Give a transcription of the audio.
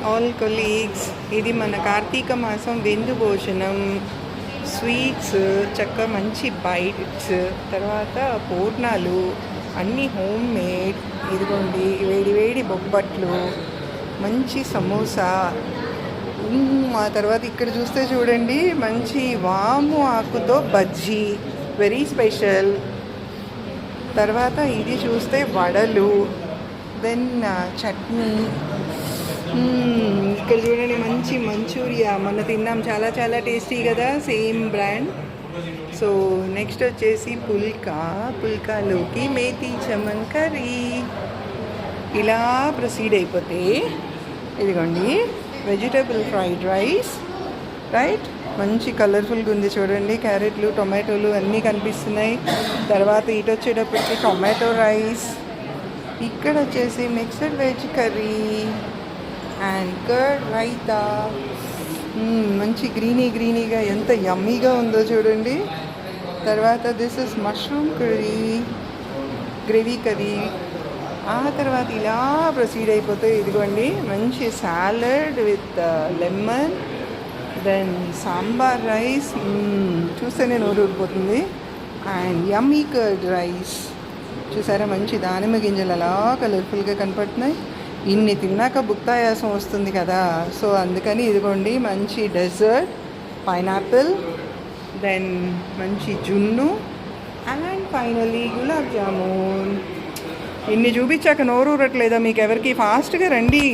All colleagues, ఇది మన కార్తీక మాసం విందు భోజనం. స్వీట్స్, చక్క మంచి బైట్స్, తర్వాత పూర్ణాలు అన్నీ హోమ్ మేడ్. ఇదిగోండి వేడి వేడి బొబ్బట్లు, మంచి సమోసా. ఆ తర్వాత ఇక్కడ చూస్తే చూడండి మంచి వాము ఆకుతో బజ్జీ, వెరీ స్పెషల్. తర్వాత ఇది చూస్తే వడలు, దెన్ చట్నీ. ఇక్కడ చూడండి మంచి మంచూరియా, మొన్న తిన్నాం, చాలా చాలా టేస్టీ కదా, సేమ్ బ్రాండ్. సో నెక్స్ట్ వచ్చేసి పుల్కాలోకి మేతి చమన్ కర్రీ. ఇలా ప్రొసీడ్ అయిపోతే ఇదిగోండి వెజిటేబుల్ ఫ్రైడ్ రైస్, రైట్, మంచి కలర్ఫుల్గా ఉంది చూడండి, క్యారెట్లు టొమాటోలు అన్నీ కనిపిస్తున్నాయి. తర్వాత ఇటు వచ్చేటప్పటికి టొమాటో రైస్, ఇక్కడ వచ్చేసి mixed veg curry and curd raita. మంచి గ్రీనీగా ఎంత యమ్మీగా ఉందో చూడండి. తర్వాత this is mushroom curry, gravy curry. ఆ తర్వాత ఇలా ప్రొసీడ్ అయిపోతే ఇదిగోండి మంచి salad with lemon, then sambar rice, చూస్తేనే నోరు ఊరిపోతుంది. అండ్ యమ్మీ కర్డ్ రైస్ చూసారా, మంచి దానిమ్మ గింజలు అలా కలర్ఫుల్గా కనపడుతున్నాయి. ఇన్ని తిన్నాక బుక్తాయాసం వస్తుంది కదా, సో అందుకని ఇదిగోండి మంచి డెజర్ట్, పైనాపిల్, దెన్ మంచి జున్ను, అండ్ ఫైనలీ గులాబ్ జామున్. ఇన్ని చూపించాక నోరు ఊరట్లేదా మీకు ఎవరికి? ఫాస్ట్గా రండి.